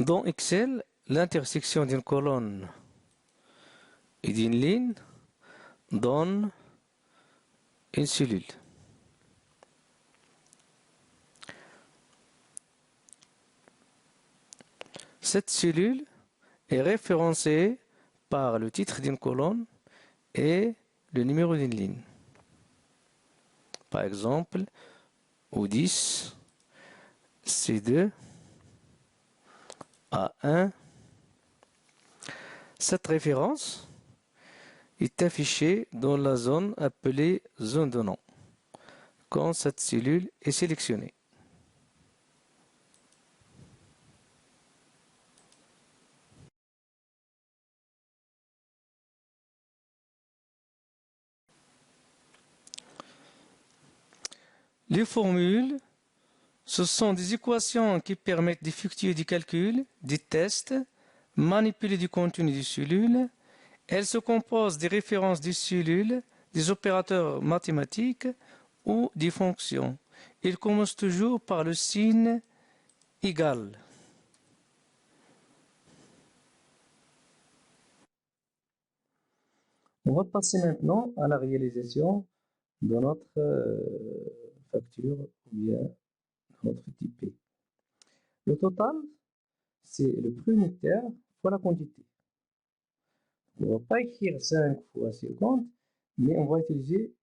Dans Excel, l'intersection d'une colonne et d'une ligne donne une cellule. Cette cellule est référencée par le titre d'une colonne et le numéro d'une ligne. Par exemple, O10, C2, A1. Cette référence est affichée dans la zone appelée zone de nom quand cette cellule est sélectionnée. Les formules, ce sont des équations qui permettent d'effectuer des calculs, des tests, manipuler du contenu des cellules. Elles se composent des références des cellules, des opérateurs mathématiques ou des fonctions. Ils commencent toujours par le signe égal. On va passer maintenant à la réalisation de notre facture ou bien notre typé. Le total, c'est le prix unitaire fois la quantité. On ne va pas écrire 5 fois 50, mais on va utiliser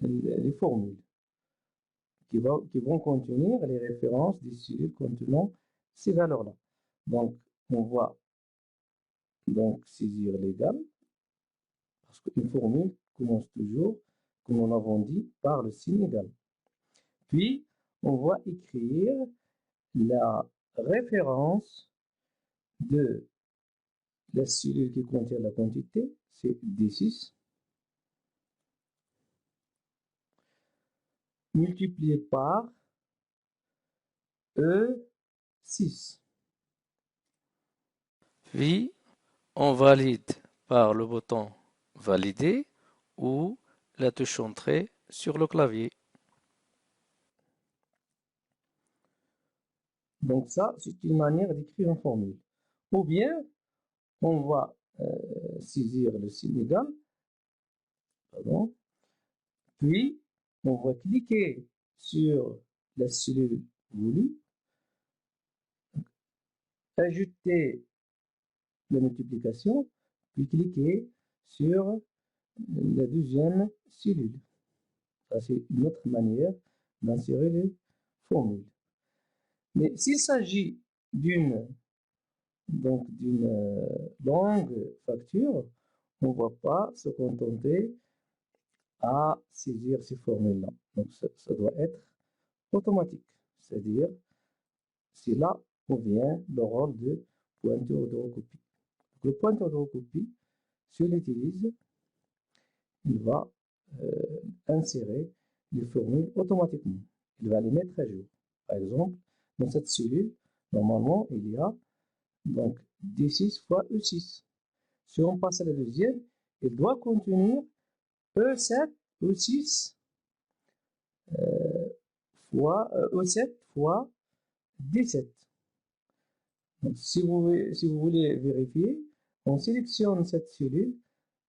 les formules qui vont contenir les références des cellules contenant ces valeurs-là. Donc, on va donc saisir l'égal, parce qu'une formule commence toujours, comme on l'avons dit, par le signe égal. Puis, on va écrire la référence de la cellule qui contient la quantité, c'est D6, multiplié par E6. Puis, on valide par le bouton Valider ou la touche Entrée sur le clavier. Donc ça, c'est une manière d'écrire une formule. Ou bien, on va saisir le signe égal, pardon, puis on va cliquer sur la cellule voulue, ajouter la multiplication, puis cliquer sur la deuxième cellule. Ça, c'est une autre manière d'insérer les formules. Mais s'il s'agit d'une longue facture, on ne va pas se contenter à saisir ces formules-là. Donc ça doit être automatique. C'est-à-dire, c'est là où vient le rôle de pointeur de recopie. Le pointeur de recopie, si on l'utilise, il va insérer les formules automatiquement. Il va les mettre à jour. Par exemple, dans cette cellule, normalement, il y a donc D6 fois E6. Si on passe à la deuxième, il doit contenir E7, E6 fois E7 fois D7. Donc, si vous voulez vérifier, on sélectionne cette cellule,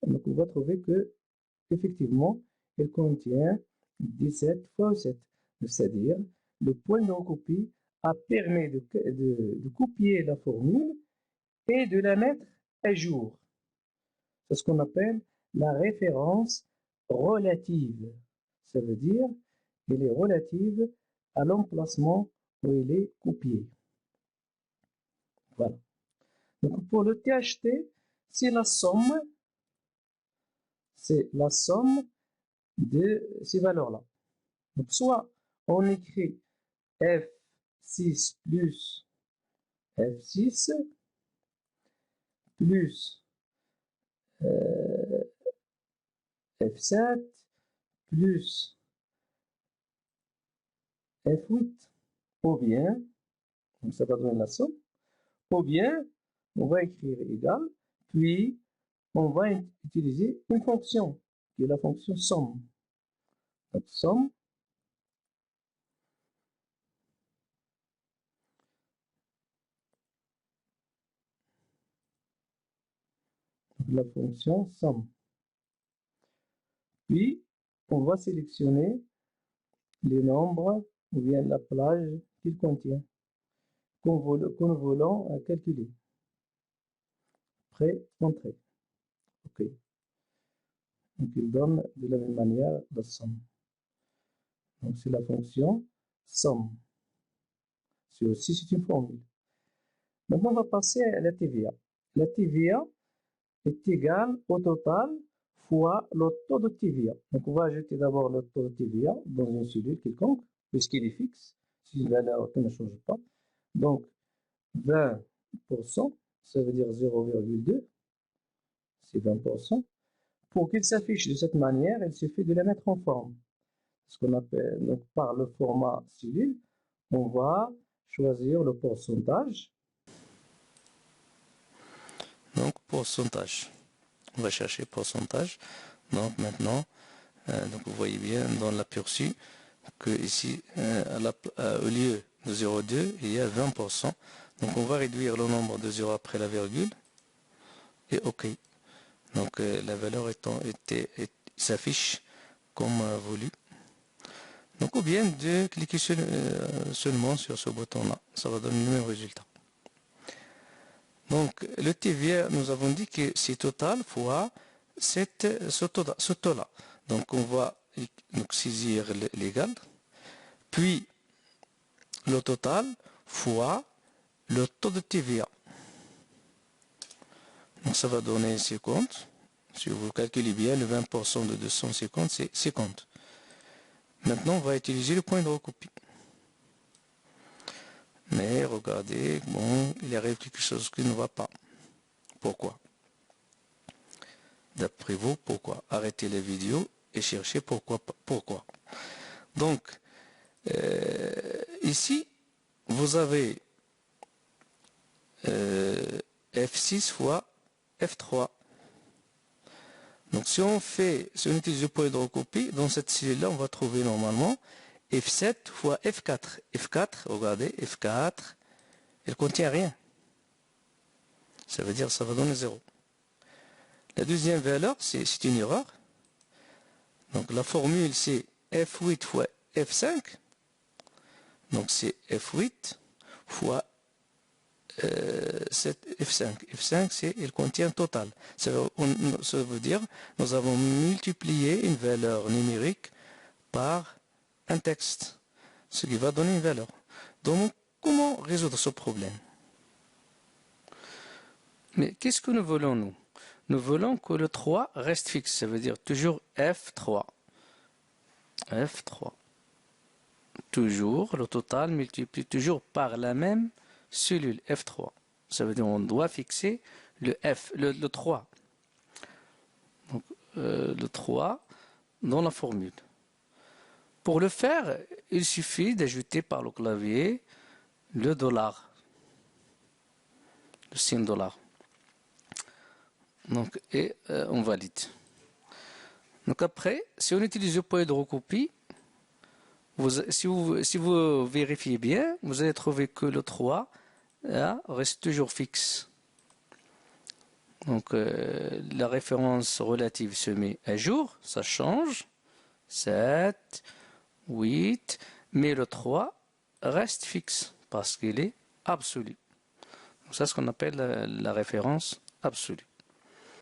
donc on va trouver que effectivement, elle contient 17 fois 7. C'est-à-dire, le point de recopie a permis de copier la formule et de la mettre à jour. C'est ce qu'on appelle la référence relative. Ça veut dire qu'elle est relative à l'emplacement où elle est copiée. Voilà. Donc pour le THT, c'est la somme de ces valeurs-là. Donc soit on écrit F6 plus F6 plus F7 plus F8, ou bien, donc ça va donner la somme, ou bien on va écrire égal, puis on va utiliser une fonction, qui est la fonction somme. Donc somme la fonction somme. Puis, on va sélectionner les nombres ou bien la plage qu'il contient, que nous voulons calculer. Prêt, entrée. OK. Donc, il donne de la même manière la somme. Donc, c'est la fonction somme. C'est aussi une formule. Maintenant, on va passer à la TVA. La TVA est égale au total fois le taux de TVA. Donc, on va ajouter d'abord le taux de TVA dans une cellule quelconque, puisqu'il est fixe, si la valeur ne change pas. Donc, 20%, ça veut dire 0,2, c'est 20%. Pour qu'il s'affiche de cette manière, il suffit de la mettre en forme. Ce qu'on appelle, donc, par le format cellule, on va choisir le pourcentage. Donc, pourcentage. On va chercher pourcentage. Donc, maintenant, donc vous voyez bien dans l'aperçu que ici, au lieu de 0,2, il y a 20%. Donc, on va réduire le nombre de 0 après la virgule. Et OK. Donc, la valeur s'affiche comme voulu. Donc, ou bien de cliquer seulement sur ce bouton-là. Ça va donner le même résultat. Donc, le TVA, nous avons dit que c'est total fois ce taux-là. Donc, on va saisir l'égal, puis le total fois le taux de TVA. Donc, ça va donner 50. Si vous calculez bien, le 20% de 250, c'est 50. Maintenant, on va utiliser le point de recopie. Mais regardez, bon, il arrive quelque chose qui ne va pas. Pourquoi? D'après vous, pourquoi? Arrêtez la vidéo et cherchez pourquoi. Donc, ici, vous avez F6 fois F3. Donc, si on utilise le point de recopie, dans cette cellule-là, on va trouver normalement F7 fois F4. F4, regardez, F4, elle ne contient rien. Ça veut dire que ça va donner 0. La deuxième valeur, c'est une erreur. Donc la formule, c'est F8 fois F5. Donc c'est F8 fois F5. F5, il contient total. Ça veut dire nous avons multiplié une valeur numérique par un texte, ce qui va donner une valeur. Donc, comment résoudre ce problème? Mais qu'est-ce que nous voulons, nous? Nous voulons que le 3 reste fixe, ça veut dire toujours F3. F3. Toujours, le total multiplie toujours par la même cellule, F3. Ça veut dire qu'on doit fixer le 3. Donc, le 3 dans la formule. Pour le faire, il suffit d'ajouter par le clavier le dollar, le signe dollar. Donc, et on valide. Donc après, si on utilise le point de recopie, si vous vérifiez bien, vous allez trouver que le 3 là, reste toujours fixe. Donc la référence relative se met à jour, ça change. 7, 8, mais le 3 reste fixe parce qu'il est absolu. Donc ça, c'est ce qu'on appelle la référence absolue.